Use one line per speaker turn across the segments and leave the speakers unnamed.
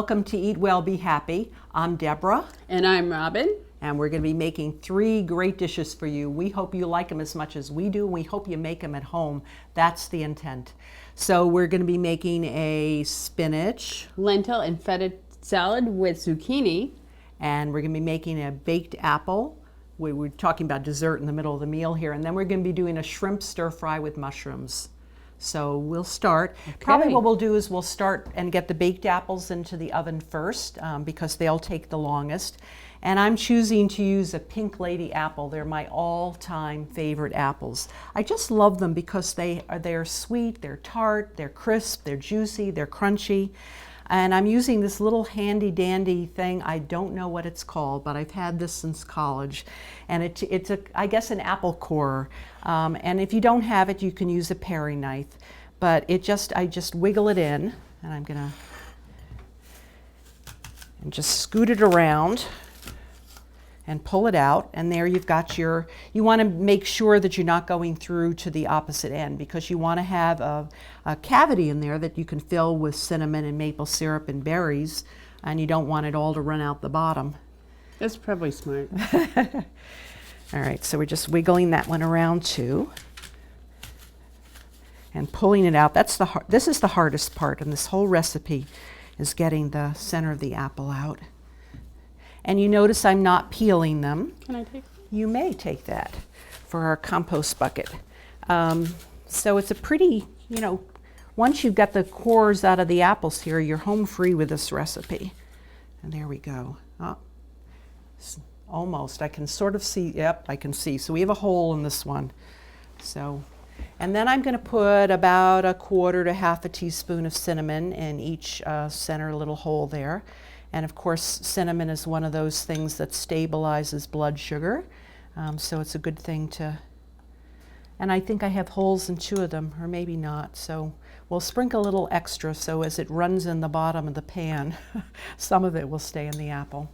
welcome to Eat Well, Be Happy. I'm Deborah.
And I'm Robin.
And we're going to be making 3 great dishes for you. We hope you like them as much as we do, and we hope you make them at home. That's the intent. So we're going to be making a spinach,
lentil and feta salad with zucchini.
And we're going to be making a baked apple. We were talking about dessert in the middle of the meal here. And then we're going to be doing a shrimp stir fry with mushrooms. So we'll start. Okay. Probably what we'll do is we'll start and get the baked apples into the oven first because they'll take the longest. And I'm choosing to use a Pink Lady apple. They're my all-time favorite apples. I just love them because they're sweet, they're tart, they're crisp, they're juicy, they're crunchy. And I'm using this little handy dandy thing. I don't know what it's called, but I've had this since college. And it's I guess an apple corer. And if you don't have it, you can use a paring knife. But I just wiggle it in, and I'm gonna just scoot it around and pull it out, and there you've got you want to make sure that you're not going through to the opposite end because you want to have a cavity in there that you can fill with cinnamon and maple syrup and berries, and you don't want it all to run out the bottom.
That's probably smart.
All right, so we're just wiggling that one around too and pulling it out. This is the hardest part in this whole recipe, is getting the center of the apple out. And you notice I'm not peeling them.
Can I take that?
You may take that for our compost bucket. So it's a pretty, once you've got the cores out of the apples here, you're home free with this recipe. And there we go. Oh, almost. I can sort of see. Yep, I can see. So we have a hole in this one. And then I'm going to put about 1/4 to 1/2 teaspoon of cinnamon in each center little hole there. And of course, cinnamon is one of those things that stabilizes blood sugar. So it's a good thing to, and I think I have holes in 2 of them, or maybe not. So we'll sprinkle a little extra so as it runs in the bottom of the pan, some of it will stay in the apple.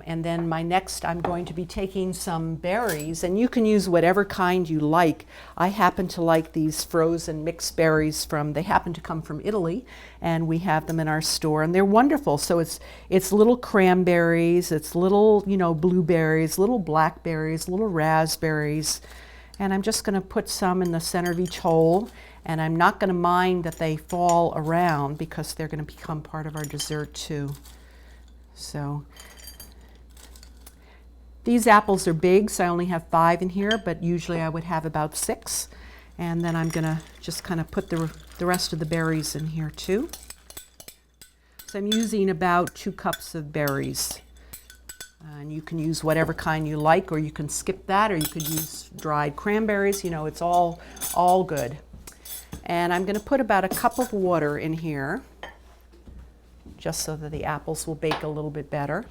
And then I'm going to be taking some berries, and you can use whatever kind you like. I happen to like these frozen mixed berries they happen to come from Italy, and we have them in our store, and they're wonderful. So it's little cranberries, it's little, blueberries, little blackberries, little raspberries, and I'm just going to put some in the center of each hole, and I'm not going to mind that they fall around because they're going to become part of our dessert too. So these apples are big, so I only have 5 in here, but usually I would have about 6. And then I'm gonna just kind of put the rest of the berries in here too. So I'm using about 2 cups of berries. And you can use whatever kind you like, or you can skip that, or you could use dried cranberries. It's all good. And I'm gonna put about 1 cup of water in here, just so that the apples will bake a little bit better.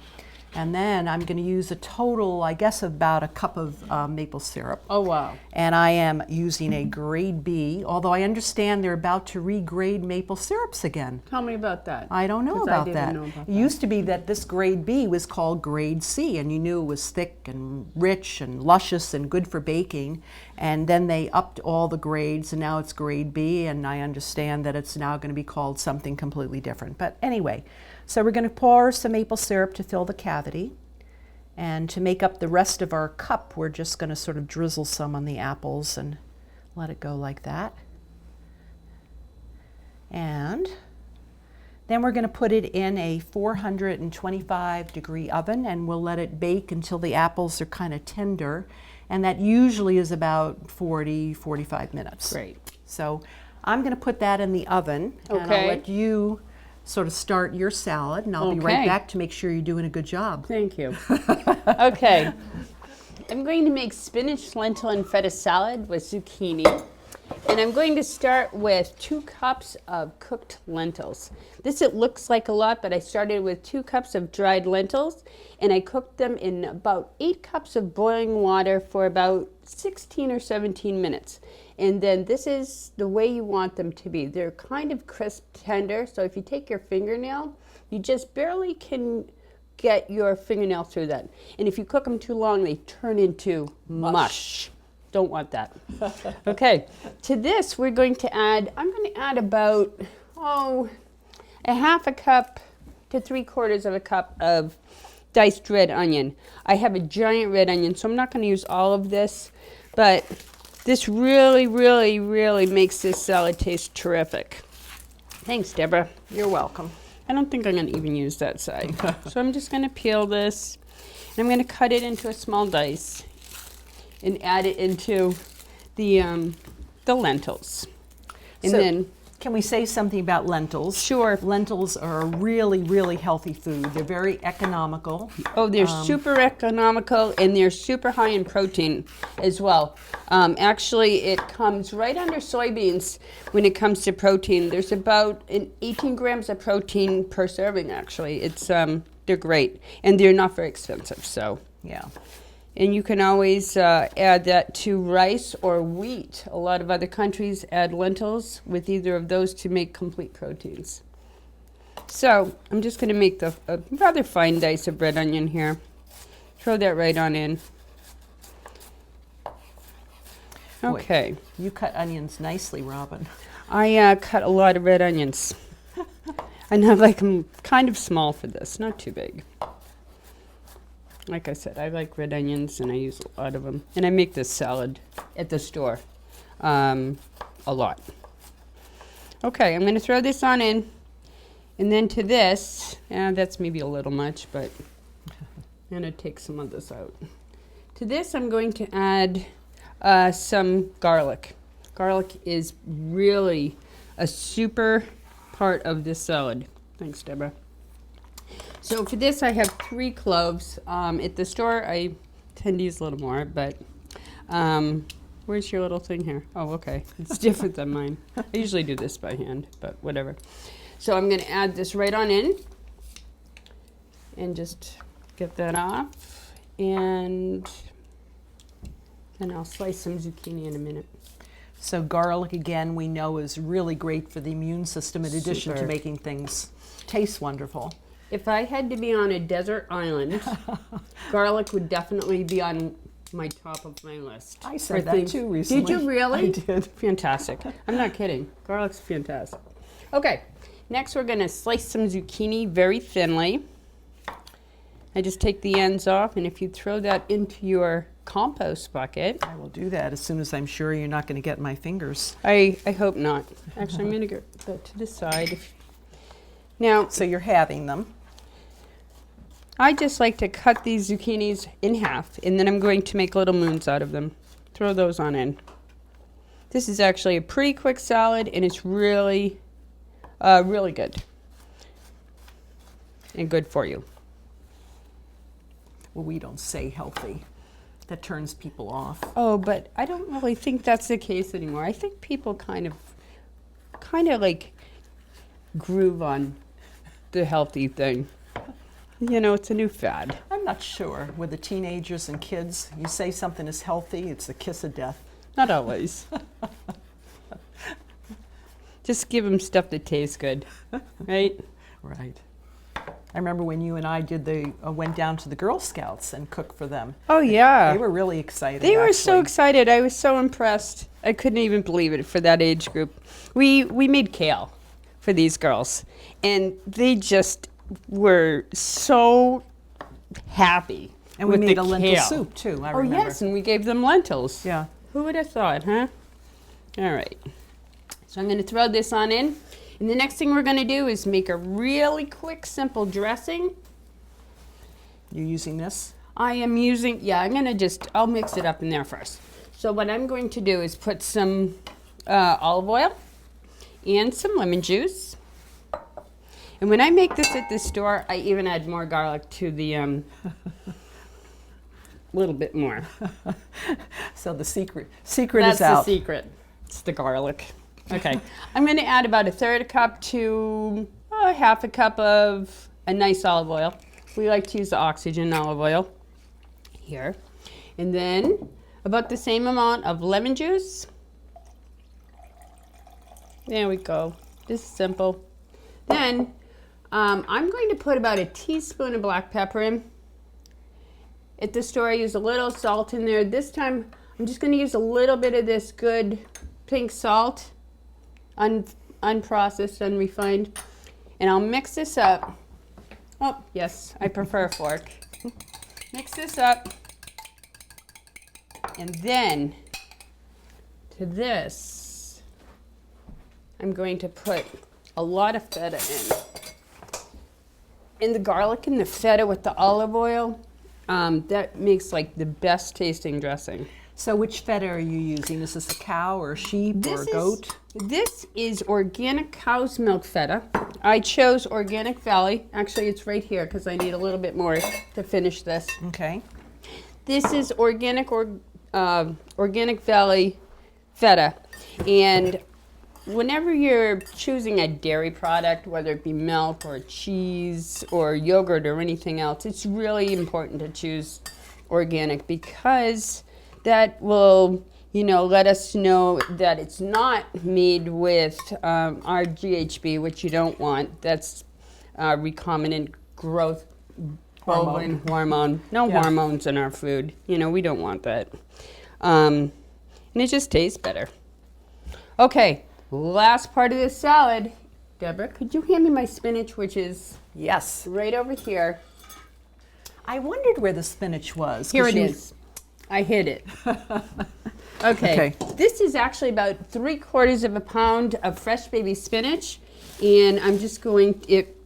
And then I'm going to use a total, I guess, about 1 cup of maple syrup.
Oh, wow.
And I am using a grade B, although I understand they're about to regrade maple syrups again.
Tell me about that.
I don't know about that.
It
used to be that this grade B was called grade C, and you knew it was thick and rich and luscious and good for baking. And then they upped all the grades, and now it's grade B, and I understand that it's now going to be called something completely different. But anyway, so we're going to pour some maple syrup to fill the cavity. And to make up the rest of our cup, we're just going to sort of drizzle some on the apples and let it go like that. And then we're going to put it in a 425-degree oven, and we'll let it bake until the apples are kind of tender. And that usually is about 45 minutes.
Great.
So I'm going to put that in the oven, and I'll let you sort of start your salad, and I'll be right back to make sure you're doing a good job.
Thank you. Okay. I'm going to make spinach, lentil, and feta salad with zucchini. And I'm going to start with 2 cups of cooked lentils. It looks like a lot, but I started with 2 cups of dried lentils, and I cooked them in about 8 cups of boiling water for about 16 or 17 minutes. And then this is the way you want them to be. They're kind of crisp, tender, so if you take your fingernail, you just barely can get your fingernail through that. And if you cook them too long, they turn into mush. Don't want that. Okay, to this I'm going to add about, 1/2 cup to 3/4 of a cup of diced red onion. I have a giant red onion, so I'm not going to use all of this, but this really, really, really makes this salad taste terrific. Thanks, Deborah.
You're welcome.
I don't think I'm going to even use that side. So I'm just going to peel this, and I'm going to cut it into a small dice and add it into the lentils. And
So,
then,
can we say something about lentils?
sure.
Lentils are a really, really healthy food. They're very economical.
Oh, they're super economical, and they're super high in protein as well. Actually, it comes right under soybeans when it comes to protein. There's about 18 grams of protein per serving, actually. It's they're great, and they're not very expensive, so.
Yeah.
And you can always add that to rice or wheat. A lot of other countries add lentils with either of those to make complete proteins. So I'm just going to make a rather fine dice of red onion here. Throw that right on in. Okay.
You cut onions nicely, Robin.
I cut a lot of red onions. And I like them kind of small for this, not too big. Like I said, I like red onions, and I use a lot of them. And I make this salad at the store a lot. Okay, I'm going to throw this on in. And then to this, that's maybe a little much, but I'm going to take some of this out. To this, I'm going to add some garlic. Garlic is really a super part of this salad. Thanks, Deborah. So for this, I have 3 cloves. At the store, I tend to use a little more, but where's your little thing here? Oh, okay. It's different than mine. I usually do this by hand, but whatever. So I'm going to add this right on in and just get that off. And then I'll slice some zucchini in a minute.
So garlic, again, we know is really great for the immune system in addition to
Super.
making things taste wonderful.
If I had to be on a desert island, garlic would definitely be on my top of my list.
I
for
said that
things.
too recently.
Did you really?
I did.
Fantastic. I'm not kidding. Garlic's fantastic. Okay, next we're going to slice some zucchini very thinly. I just take the ends off, and if you throw that into your compost bucket.
I will do that as soon as I'm sure you're not going to get my fingers.
I hope not. Actually, I'm going to get that to the side. Now,
So you're having them.
I just like to cut these zucchinis in half, and then I'm going to make little moons out of them. Throw those on in. This is actually a pretty quick salad, and it's really, really good. And good for you.
Well, we don't say healthy. That turns people off.
Oh, but I don't really think that's the case anymore. I think people kind of like groove on the healthy thing. You know, it's a new fad.
I'm not sure. With the teenagers and kids, you say something is healthy, it's the kiss of death.
Not always. Just give them stuff that tastes good, right?
Right. I remember when you and I went down to the Girl Scouts and cooked for them.
Oh, yeah.
They were really excited.
They were so
actually.
excited. I was so impressed. I couldn't even believe it for that age group. We made kale for these girls, and they just were so happy.
And we
with
made
the
a lentil
kale.
soup too, I
Oh,
remember.
yes, and we gave them lentils.
Yeah.
Who would have thought, huh? All right. So I'm going to throw this on in. And the next thing we're going to do is make a really quick, simple dressing.
You using this?
I am using, I'll mix it up in there first. So what I'm going to do is put some olive oil and some lemon juice. And when I make this at the store, I even add more garlic to the, little bit more.
So the secret
That's
is out.
the secret. It's the garlic. Okay. I'm going to add about 1/3 cup to 1/2 cup of a nice olive oil. We like to use the oxygen olive oil here. And then about the same amount of lemon juice. There we go. This is simple. Then I'm going to put about 1 teaspoon of black pepper in. At the store, I use a little salt in there. This time, I'm just going to use a little bit of this good pink salt, unprocessed, unrefined. And I'll mix this up. Oh, yes, I prefer a fork. Mix this up. And then to this, I'm going to put a lot of feta in. And the garlic and the feta with the olive oil, that makes like the best tasting dressing.
So which feta are you using? Is this a cow or a sheep or a goat?
This is organic cow's milk feta. I chose Organic Valley. Actually, it's right here because I need a little bit more to finish this.
Okay.
This is Organic Valley feta. And whenever you're choosing a dairy product, whether it be milk or cheese or yogurt or anything else, it's really important to choose organic because that will, let us know that it's not made with our GHB, which you don't want. That's recombinant growth bovine hormone. No hormones in our food. We don't want that. And it just tastes better. Okay, last part of this salad. Deborah, could you hand me my spinach, which is
Yes.
right over here?
I wondered where the spinach was.
Here it is. I hid it. Okay. This is actually about 3/4 of a pound of fresh baby spinach. And I'm just it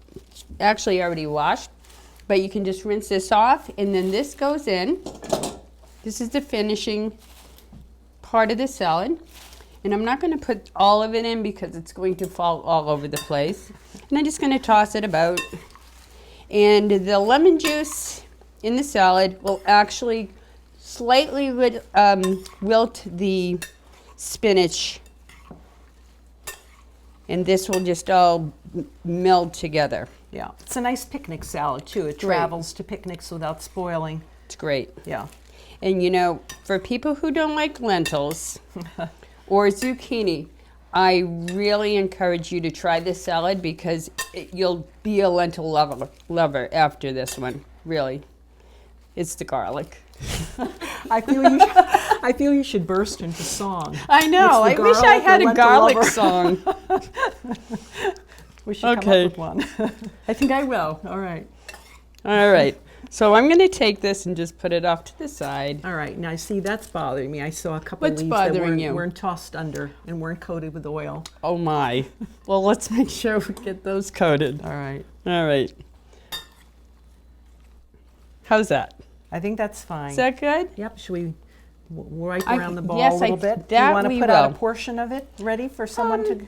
actually already washed, but you can just rinse this off. And then this goes in. This is the finishing part of the salad. And I'm not going to put all of it in because it's going to fall all over the place. And I'm just going to toss it about. And the lemon juice in the salad will actually slightly wilt the spinach, and this will just all meld together.
Yeah, it's a nice picnic salad too. It
Great.
travels to picnics without spoiling.
It's great.
Yeah.
And for people who don't like lentils or zucchini, I really encourage you to try this salad because you'll be a lentil lover after this one, really. It's the garlic.
I feel you should burst into song.
I know. I wish I had a garlic song.
We should come up with one. I think I will. All right.
All right. So I'm going to take this and just put it off to the side.
All right. Now, see, that's bothering me. I saw a couple
What's
leaves
bothering
that
you?
weren't tossed under and weren't coated with oil.
Oh, my. Well, let's make sure we get those coated.
All right.
All right. How's that?
I think that's fine.
Is that good?
Yep. Should we wipe around the ball
yes,
a little bit? Do
that
you want to
we
put out
will.
a portion of it ready for someone to,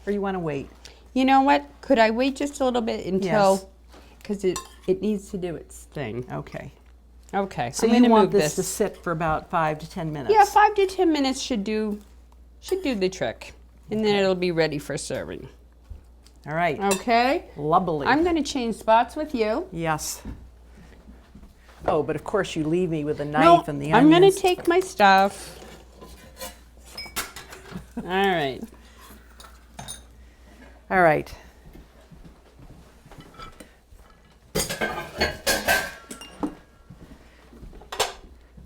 or you want to wait?
You know what? Could I wait just a little bit
Yes.
until, because it needs to do its thing.
Okay.
Okay.
So
I'm
you
gonna
want
move
this to sit for about 5 to 10 minutes?
Yeah, 5 to 10 minutes should do the trick. And then it'll be ready for serving.
All right.
Okay?
Lovely.
I'm going to change spots with you.
Yes. Oh, but of course you leave me with the knife
No,
and the
I'm
onions.
going to take my stuff. All right.
All right.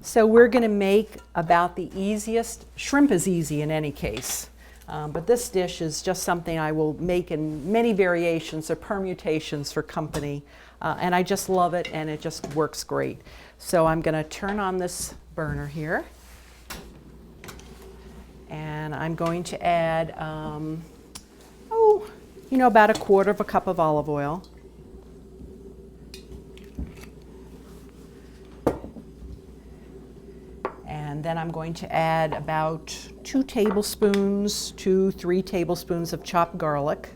So we're going to make about the easiest. Shrimp is easy in any case, but this dish is just something I will make in many variations or permutations for company, and I just love it, and it just works great. So I'm going to turn on this burner here, and I'm going to add, about 1/4 cup of olive oil. And then I'm going to add about 2 tablespoons to 3 tablespoons of chopped garlic.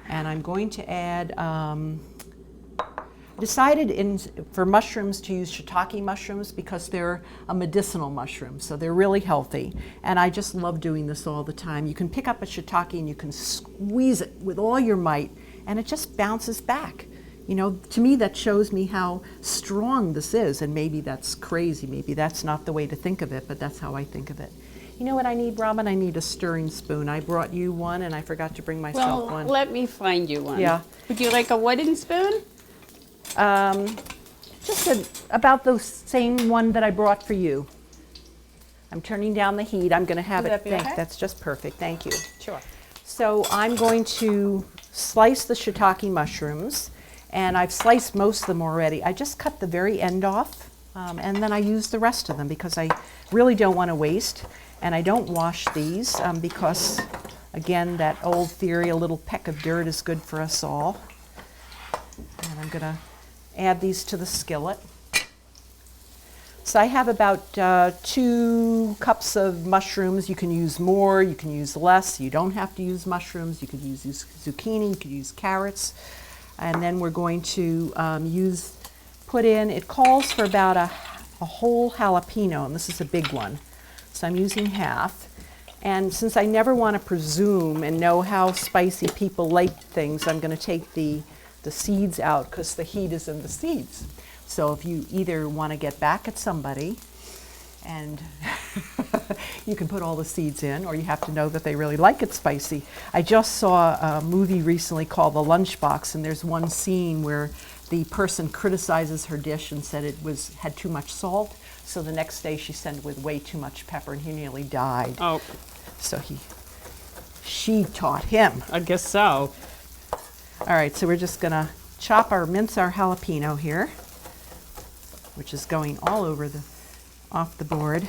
And I'm going to add, decided for mushrooms to use shiitake mushrooms because they're a medicinal mushroom, so they're really healthy. And I just love doing this all the time. You can pick up a shiitake and you can squeeze it with all your might, and it just bounces back. To me, that shows me how strong this is, and maybe that's crazy. Maybe that's not the way to think of it, but that's how I think of it. You know what I need, Robin? I need a stirring spoon. I brought you one, and I forgot to bring myself one.
Let me find you one.
Yeah.
Would you like a wooden spoon?
Just about the same one that I brought for you. I'm turning down the heat. I'm going to have
Would
it.
that be okay?
That's just perfect. Thank you.
Sure.
So I'm going to slice the shiitake mushrooms, and I've sliced most of them already. I just cut the very end off, and then I use the rest of them because I really don't want to waste. And I don't wash these because, again, that old theory, a little peck of dirt is good for us all. And I'm going to add these to the skillet. So I have about 2 cups of mushrooms. You can use more, you can use less. You don't have to use mushrooms. You could use zucchini, you could use carrots. And then we're going to put in, it calls for about a whole jalapeno, and this is a big one. So I'm using half. And since I never want to presume and know how spicy people like things, I'm going to take the seeds out because the heat is in the seeds. So if you either want to get back at somebody and you can put all the seeds in, or you have to know that they really like it spicy. I just saw a movie recently called The Lunchbox, and there's one scene where the person criticizes her dish and said it had too much salt. So the next day she sent it with way too much pepper, and he nearly died.
Oh.
So she taught him.
I guess so.
All right, so we're just gonna mince our jalapeno here, which is going all over off the board.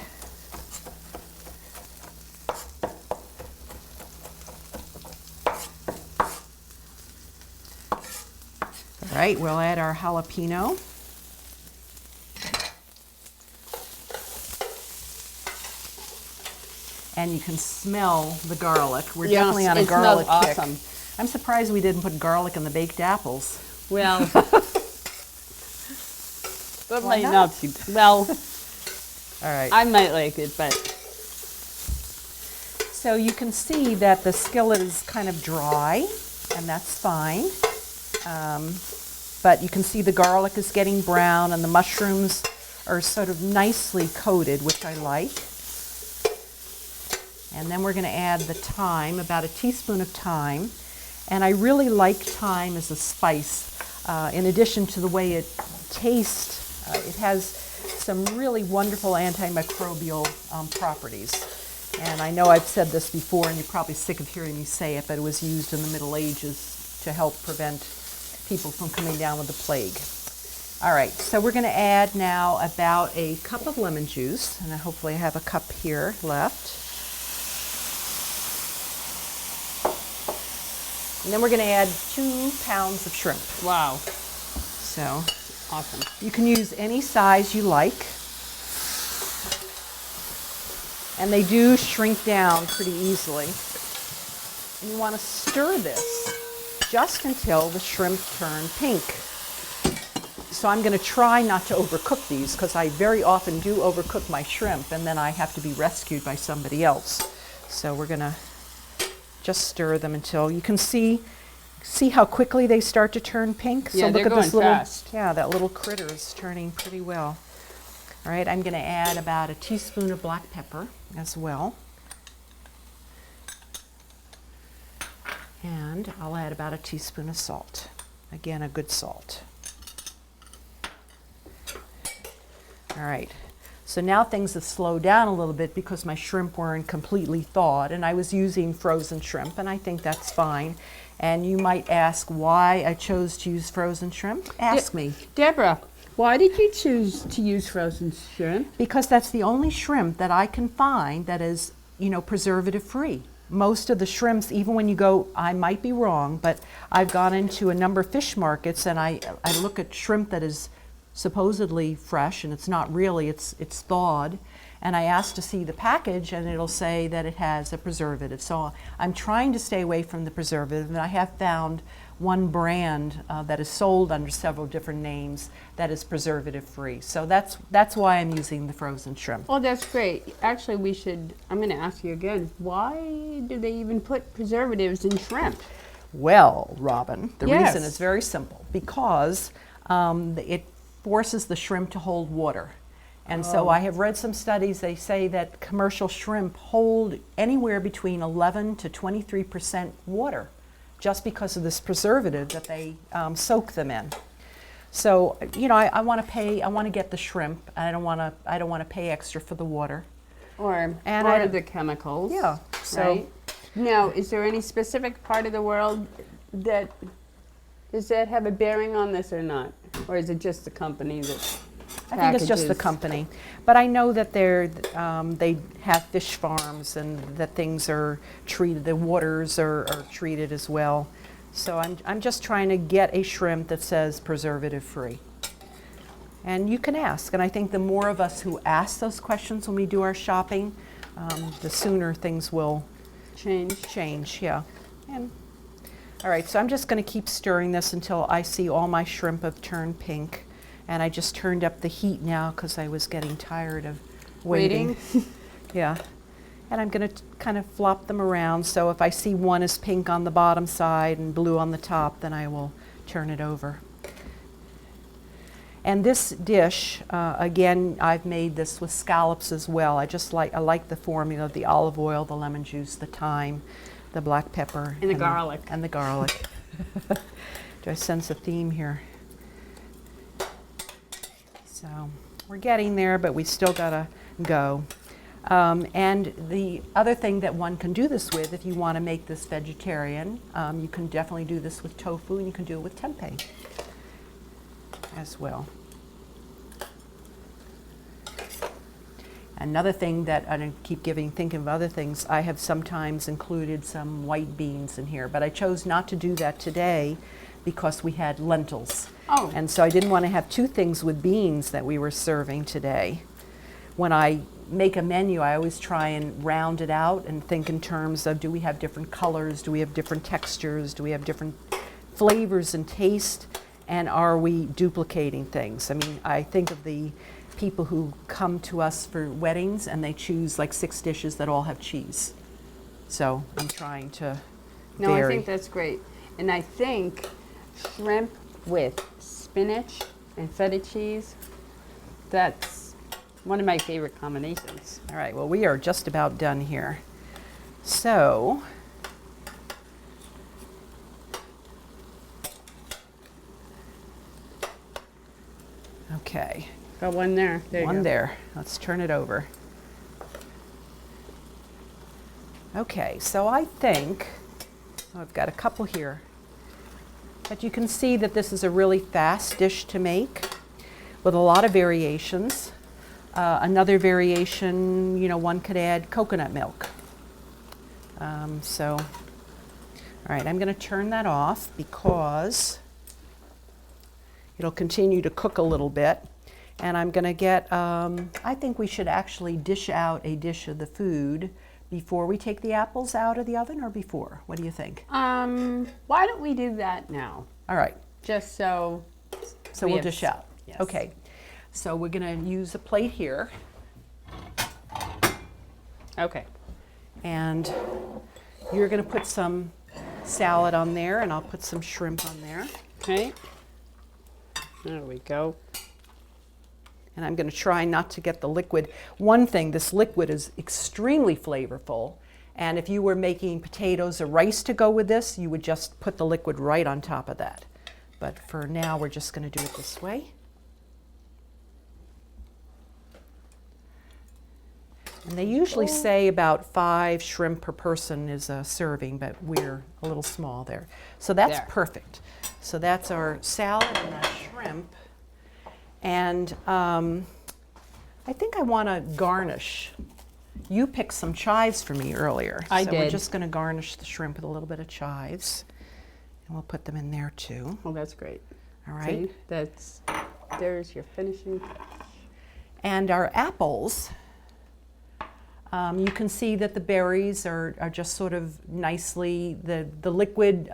All right, we'll add our jalapeno. And you can smell the garlic. We're definitely on a garlic kick.
Awesome.
I'm surprised we didn't put garlic in the baked apples.
Well, that
Why
might
not?
not be. Well,
All right.
I might like it, but
So you can see that the skillet is kind of dry, and that's fine. But you can see the garlic is getting brown, and the mushrooms are sort of nicely coated, which I like. And then we're going to add the thyme, about a teaspoon of thyme. And I really like thyme as a spice. In addition to the way it tastes, it has some really wonderful antimicrobial properties. And I know I've said this before, and you're probably sick of hearing me say it, but it was used in the Middle Ages to help prevent people from coming down with the plague. All right, so we're going to add now about a cup of lemon juice, and hopefully I have a cup here left. And then we're going to add 2 pounds of shrimp.
wow,
So
awesome.
you can use any size you like. And they do shrink down pretty easily. And you want to stir this just until the shrimp turn pink. So I'm going to try not to overcook these because I very often do overcook my shrimp and then I have to be rescued by somebody else. So we're going to just stir them until you can see how quickly they start to turn pink.
Yeah,
so
they're
look at this
going
little,
fast.
yeah, that little critter is turning pretty well. All right, I'm going to add about a teaspoon of black pepper as well. And I'll add about a teaspoon of salt. Again, a good salt. All right, so now things have slowed down a little bit because my shrimp weren't completely thawed, and I was using frozen shrimp, and I think that's fine. And you might ask why I chose to use frozen shrimp. Ask me.
Deborah, why did you choose to use frozen shrimp?
Because that's the only shrimp that I can find that is, preservative free. Most of the shrimps, even when you go, I might be wrong, but I've gone into a number of fish markets and I look at shrimp that is supposedly fresh, and it's not really, it's thawed. And I ask to see the package and it'll say that it has a preservative. So I'm trying to stay away from the preservative, and I have found one brand that is sold under several different names that is preservative free. So that's why I'm using the frozen shrimp.
Oh, that's great. Actually, I'm going to ask you again, why do they even put preservatives in shrimp?
Well, Robin, the
Yes.
reason is very simple. Because it forces the shrimp to hold water. And so I have read some studies, they say that commercial shrimp hold anywhere between 11 to 23% water just because of this preservative that they soak them in. So, I want to get the shrimp. I don't want to pay extra for the water.
Or
And
the chemicals.
Yeah. So
right? Now, is there any specific part of the world that, does that have a bearing on this or not? Or is it just the company that
I think it's just the
packages?
company. But I know that they have fish farms and that things are treated, the waters are treated as well. So I'm just trying to get a shrimp that says preservative-free. And you can ask, and I think the more of us who ask those questions when we do our shopping, the sooner things will change, yeah. And, all right, so I'm just going to keep stirring this until I see all my shrimp have turned pink. And I just turned up the heat now because I was getting tired of waiting. Yeah. And I'm going to kind of flop them around. So if I see one is pink on the bottom side and blue on the top, then I will turn it over. And this dish, again, I've made this with scallops as well. I like the formula of the olive oil, the lemon juice, the thyme, the black pepper.
And the garlic.
And the garlic. Do I sense a theme here? So we're getting there, but we still gotta go. And the other thing that one can do this with, if you want to make this vegetarian, you can definitely do this with tofu, and you can do it with tempeh as well. Another thing that I keep thinking of other things, I have sometimes included some white beans in here, but I chose not to do that today because we had lentils.
Oh.
And so I didn't want to have two things with beans that we were serving today. When I make a menu, I always try and round it out and think in terms of, do we have different colors? Do we have different textures? Do we have different flavors and taste? And are we duplicating things? I mean, I think of the people who come to us for weddings and they choose like 6 dishes that all have cheese. So I'm trying to
No, I
vary.
think that's great. And I think shrimp with spinach and feta cheese, that's one of my favorite combinations.
All right, well, we are just about done here. So, okay,
Got one there. There you
one
go.
there. Let's turn it over. Okay, so I think, I've got a couple here, but you can see that this is a really fast dish to make with a lot of variations. Another variation, you know, one could add coconut milk. All right, I'm going to turn that off because it'll continue to cook a little bit. And I'm going to get, I think we should actually dish out a dish of the food before we take the apples out of the oven, or before? What do you think?
Why don't we do that now?
All right,
Just so
so
we
we'll
have
dish out.
yes.
Okay, so we're going to use a plate here.
Okay.
And you're going to put some salad on there, and I'll put some shrimp on there.
Okay. There we go.
And I'm going to try not to get the liquid. One thing, this liquid is extremely flavorful. And if you were making potatoes or rice to go with this, you would just put the liquid right on top of that. But for now, we're just going to do it this way. And they usually say about 5 shrimp per person is a serving, but we're a little small there. So that's
There.
perfect. So that's our salad and that shrimp. And I think I want to garnish. You picked some chives for me earlier.
I
so we're
did.
just going to garnish the shrimp with a little bit of chives. And we'll put them in there too.
Well, that's great.
All right.
See, there's your finishing.
And our apples, you can see that the berries are just sort of nicely, the liquid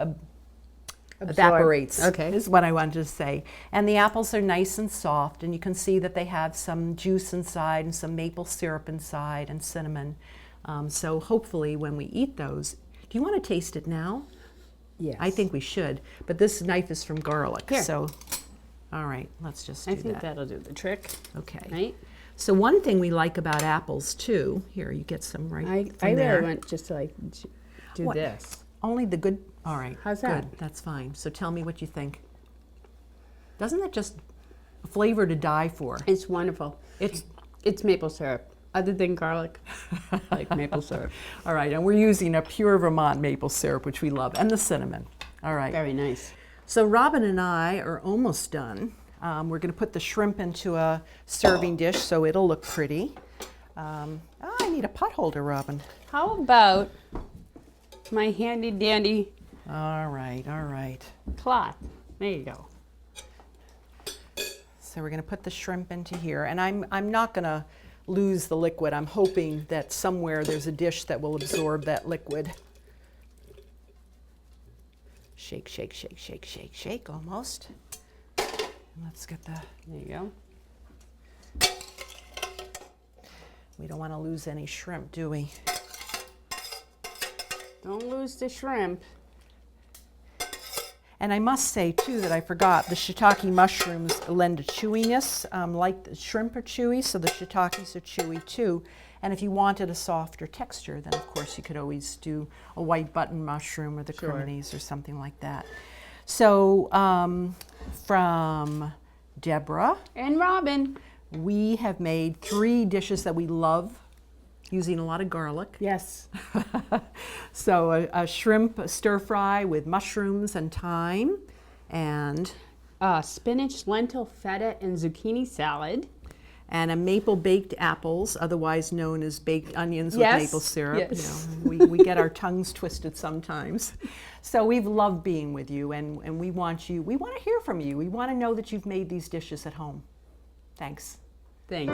evaporates,
Okay.
is what I wanted to say. And the apples are nice and soft, and you can see that they have some juice inside and some maple syrup inside and cinnamon. So hopefully when we eat those, do you want to taste it now?
Yes.
I think we should, but this knife is from garlic.
Here.
So, all right, let's just do
I think
that.
that'll do the trick.
Okay.
Right?
So one thing we like about apples too, here you get some right from
I
there.
really want just to like do
What?
this.
Only the good, all right.
How's that?
Good, that's fine. So tell me what you think. Doesn't that just a flavor to die for?
It's wonderful.
It's
It's maple syrup. Other than garlic, like maple syrup.
All right, and we're using a pure Vermont maple syrup, which we love, and the cinnamon. All right.
Very nice.
So Robin and I are almost done. We're going to put the shrimp into a serving dish so it'll look pretty. I need a pot holder, Robin.
How about my handy dandy
All right, all right.
cloth? There you go.
So we're going to put the shrimp into here, and I'm not going to lose the liquid. I'm hoping that somewhere there's a dish that will absorb that liquid. Shake, shake, shake, shake, shake, shake, almost. And let's get the,
There you go.
we don't want to lose any shrimp, do we?
Don't lose the shrimp.
And I must say, too, that I forgot, the shiitake mushrooms lend a chewiness, like the shrimp are chewy, so the shiitakes are chewy, too. And if you wanted a softer texture, then, of course, you could always do a white button mushroom or the
Sure.
cremonies or something like that. So from Deborah,
And Robin.
we have made 3 dishes that we love, using a lot of garlic.
Yes.
So a shrimp stir fry with mushrooms and thyme, and
Spinach, lentil, feta, and zucchini salad.
a maple baked apples, otherwise known as baked onions
Yes,
with maple syrup.
yes.
You know, we get our tongues twisted sometimes. So we've loved being with you, and we want to hear from you. We want to know that you've made these dishes at home. Thanks.
Thanks.